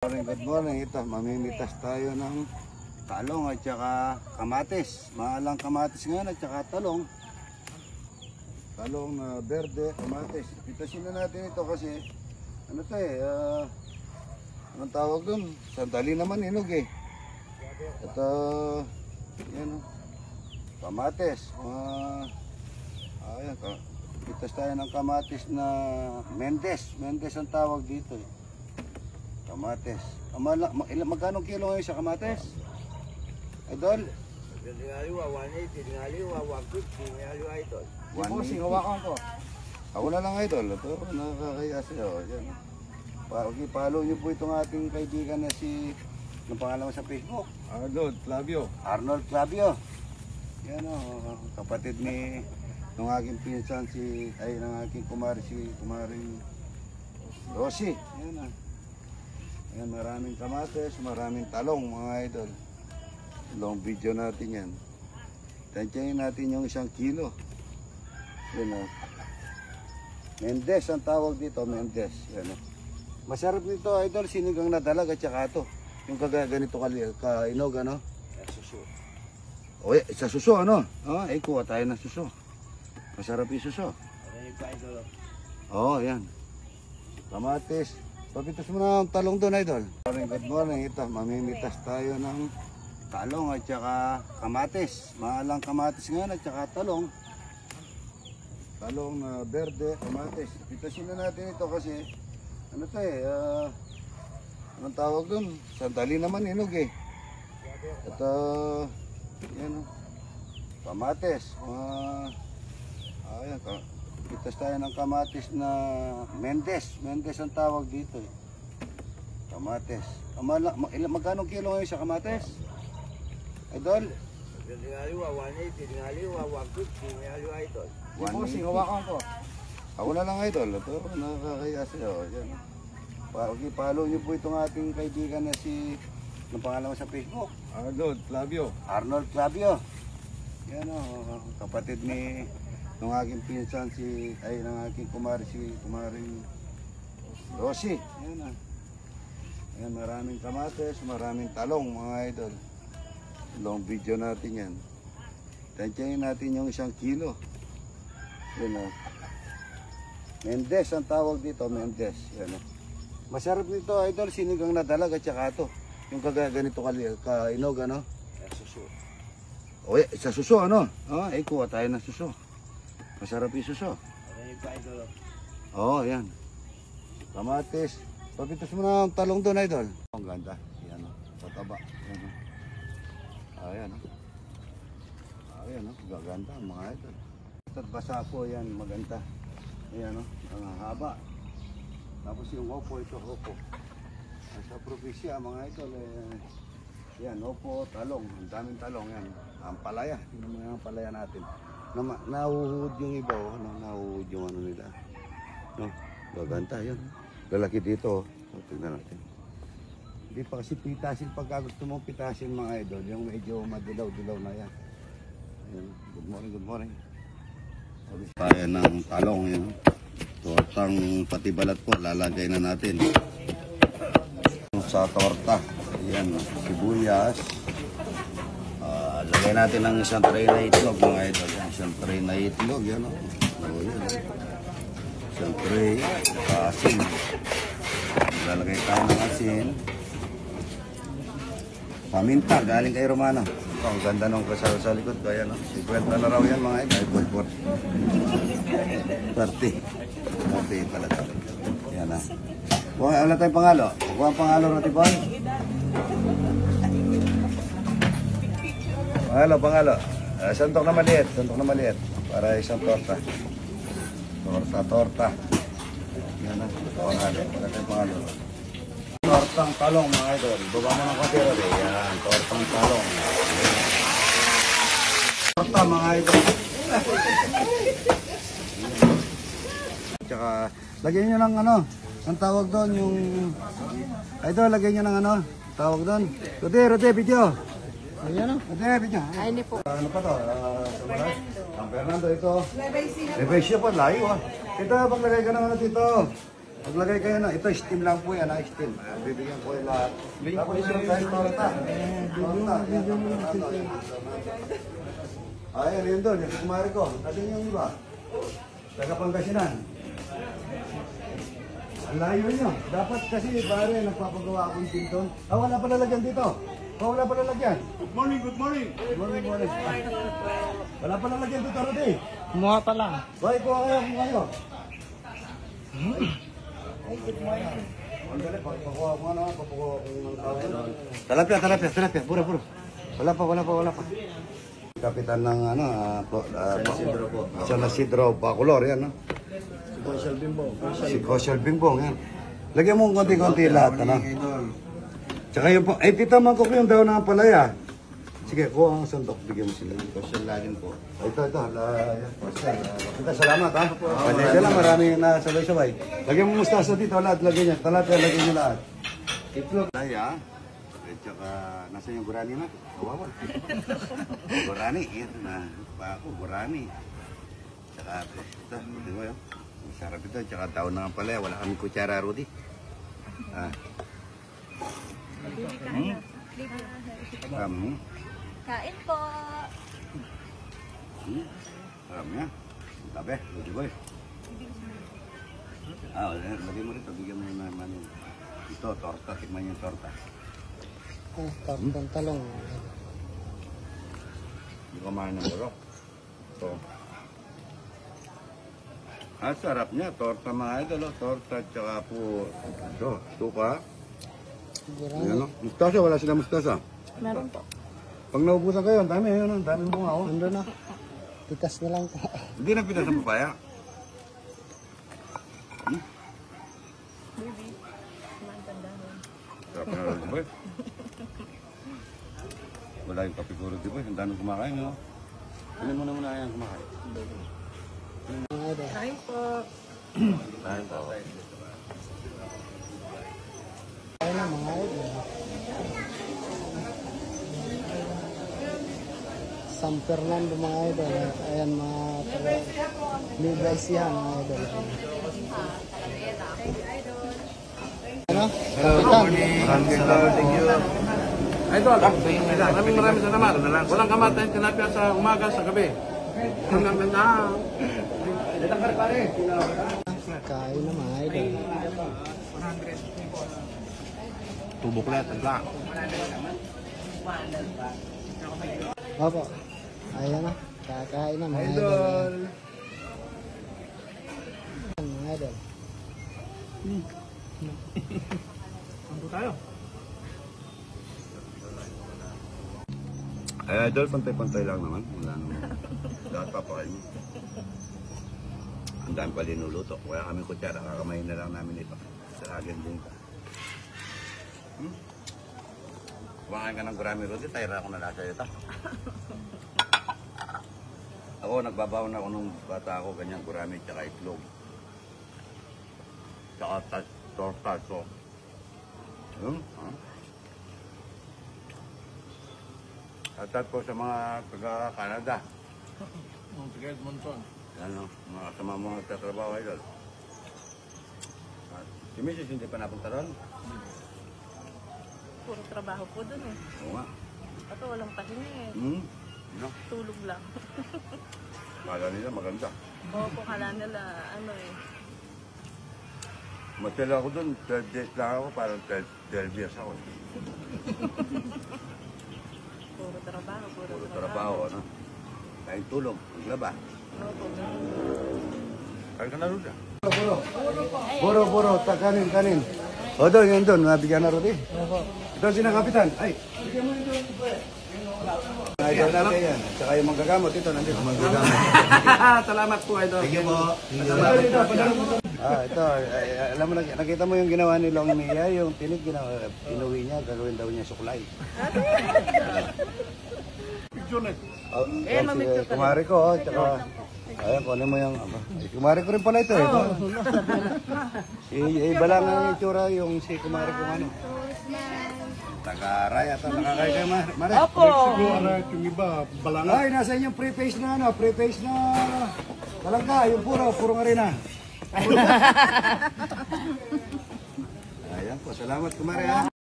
Good morning. Ito, mamimitas tayo ng talong at saka kamatis. Maalang kamatis ngayon at saka talong. Talong na berde, kamatis. Pitasin na natin ito kasi ano to anong tawag dun? Sandali naman hinog eh. Ito, yan kamatis. Ayan, pitas tayo ng kamatis na Mendes. Mendes ang tawag dito eh. Kamatis. Magkano kilo ngayon sa kamatis? Idol? Tinaliwa, 180, tinaliwa, 150, tinaliwa ito. Hawakan ko. Ako na lang idol. Ito, nakakaya sa'yo. Yan. Follow niyo po itong ating kaibigan na si, anong pangalan mo sa Facebook? Arnold Clavio. Arnold Clavio. Yan o, kapatid ni ng aking pinsan ng aking kumari kumaring Rosie. Yan o. Ayan, maraming kamatis, maraming talong mga idol. Long video natin yan. Tansyahin natin yung 1 kilo. Yan o. Mendes ang tawag dito, Mendes. Yan o. Masarap nito idol, sinigang na dalag at saka ito. Yung ganito kainog ano? Suso. O sa suso ano? Kuha tayo ng suso. Masarap yung suso. Ano yung idol? Oo, yan. Kamatis. Papitas mo na ang talong doon, idol. Good morning. Ito, mamimitas tayo ng talong at saka kamatis. Maalang kamatis ngayon at saka talong. Talong na berde, kamatis. Pitasin na natin ito kasi ano to anong tawag doon? Sandali naman hinog eh. Ito, yan kamatis. Ayan, pitas tayo ng kamatis na Mendes. Mendes ang tawag dito eh. Kamatis. Magkano kilo ngayon sa kamatis? Idol? Tinaliwa, 180, tinaliwa, 150, tinaliwa ito. Hawakan ko. Ako na lang idol. Ito, nakakaya sa'yo. Yan. Follow niyo po itong ating kaibigan na si, anong pangalan mo sa Facebook? Arnold Clavio. Arnold Clavio. Yan o, kapatid ni ng aking pinsan ng aking kumaring Rosie. Ayan na. Ayan, maraming kamatis, maraming talong mga idol. Long video natin yan. Tansyahin natin yung 1 kilo. Yan o. Mendes ang tawag dito, Mendes. Yan o. Masarap nito idol, sinigang na dalag at saka ito. Yung ganito kainog ano? Suso. O sa suso ano? Kuha tayo ng suso. Masarap yung suso. Ano yung idol? Oo, yan. Kamatis. Papitas mo na ang talong doon, idol. Ang ganda. Yan o. Pataba. Yan o. Ayan o. Ayan o. Gaganda mga idol. At basa po yan. Maganda. Ayan o. Ang haba. Tapos yung opo, ito opo. Sa probinsya mga idol, yan, opo, talong. Ang daming talong yan. Ang palaya. Tingnan mo yung palaya natin. Nahuhud yung iba, nahuhud yung ano nila. No? Gaganda yan. Lalaki dito. Tingnan natin. Hindi pa kasi pitasin pagka gusto mong pitasin mga idol. Yung medyo madilaw-dilaw na yan. Ayan. Good morning, good morning. Tayo ng talong yan. Tortang pati balat po, lalagay na natin. Sa torta. Ayan, sibuyas. Lagay natin ng 1 tray na itlog mga idol. 1 tray na itlog, yan o. Yan. 1 tray, asin. Lalagay tayo ng asin. Paminta, galing kay Romano. Ang ganda nung kasal sa likod ko, yan o. 50 na raw yan mga idol. 30 pala ito. Yan o. Wala tayong pangalo. Kuha ang pangalo natin po. Pangalo. Santok na maliit. Para isang torta. Torta. Yan na. Pangalo. Tortang talong mga idol. Baba mo ng kapira rin. Yan. Tortang talong. Torta mga idol. Tsaka, lagyan nyo ng ano. Ang tawag doon yung... Idol, lagyan nyo ng ano. Tawag doon. Rode, video. Ayan o. Video. Ay, hindi po. Ano pa to? San Fernando ito. Levasia pa, layo ah. Ito, paglagay ka naman dito. Maglagay kayo na. Ito, steam lang po yan, ha? Steam. Bibigyan ko yung lahat. Tapos meron tayong torta. Torta. Ayan, yun doon. Yung kumari ko. Natin yung iba. Taga Pangasinan. Ang layo nyo. Dapat kasi, pare, nagpapagawa akong tinton. Wala pa lalagyan dito. Wala pa lalagyan. Good morning, good morning. Good morning, morning. Wala pa lalagyan dito, Rudy. Kumuha pa lang. Bye, kuha kayo, kuha kayo. Talapia. Pura. Wala pa. Kapitan ng San Isidro Bacolor, yan, no? Si Kosyal Bimbong, yan. Lagyan mo konti-konti lahat, ano? Tsaka yung po, tita man ko yung daw ng palaya. Sige, kuha ang sandok, bigyan mo sila. Kosyal lagin po. Ito. Kita, salamat, ha? Pasensya lang, maraming nasabay-sabay. Lagyan mo mustasa dito, lahat, lagyan niya. Talapia, lagyan niyo lahat. Itlog. Palaya, at saka, nasa yung gurani na? Kawawa. Gurani, yan na. Gurani. Tsaka, ito, di ba yun? Masarap ito, tsaka taon na nga pala, wala kami kutsara, Rudy. Kami. Kain po. Kami ya. Tabi, Rudy boy. Lagyan mo rito, bigyan mo naman yun. Ito, torta, tikman yung torta. Tortang talong. Hindi ko kumain ng burok. Ito. Sarap niya, torta mga idol, torta tsaka po, ito, tuka. Ayan, no? Mustasa, wala sila mustasa. Meron po. Pag naubusan kayo, ang dami, yun, ang dami bunga, oh. Ando na. Titas na lang po. Hindi na pitas ang papaya. Baby. Magandang. Sarap na rin, boy. Wala yung kapiguro, di boy, ang dami kumakain, no? Kunin mo na muna yan kumakain. Mga idol. Kain po. Kain po. Kain na mga idol. San Fernando mga idol. Ayan mga Levi's yan mga idol. Ano? Thank you. Idol, maraming salamat. Walang kamatay tilapia sa umaga, sa gabi. Hanggang na. Kain na mga idol. Tubok lang, tagla. Opo. Ayan na. Kakain na mga idol. Mga idol. Ano tayo? Idol, pantay-pantay lang naman. Wala naman. Dapat papakain mo. Ang dami pa linuluto. Wala kami kutsara. Kakamayin na lang namin ito. Sa akin din ka. Kumakain ka ng gurami, Rudy. Tayra ako na lasa ito. Ako, nagbabawon ako nung bata ako. Ganyan, gurami tsaka itlog. Tsaka torta. So, Atat po sa mga taga-Canada. Sige, Monson. Ano, mga kasama mo nagtatrabaho, idol. Si Mrs. hindi pa napunta ron? Puro trabaho po dun eh. Oo nga. Ito walang pahinga eh. No? Tulog lang. Kala nila maganda. Oo po, kala nila ano eh. Matala ako doon, 12 days lang ako, parang 12 years ako. Puro trabaho, Puro trabaho, ano? Kain tulog, maglaba. Opo. Kain ka na rin siya. Buro, kanin. O doon, yun doon, nabigyan na rin. Ito si Kapitan. Ay, bigyan mo ito. Idol natin yan. Tsaka yung manggagamot, ito nandito, manggagamot. Salamat po, idol. Thank you po. Ito, alam mo, nakita mo yung ginawa ni Long Mia, yung tinig, inuwi niya, gagawin daw niya suklay. Picture net. Sige, kumari ko, tsaka, ayan, kunin mo yung, kumari ko rin pala ito, iba lang ang itsura yung si kumari ko, ano. Taga-Raya, nakakaya kayo, Mare? Opo. Yung iba, balanga. Ay, nasa inyong pre-face na, pre-face na, talangka, yung puro nga rin, Ayan po, salamat kumare ha.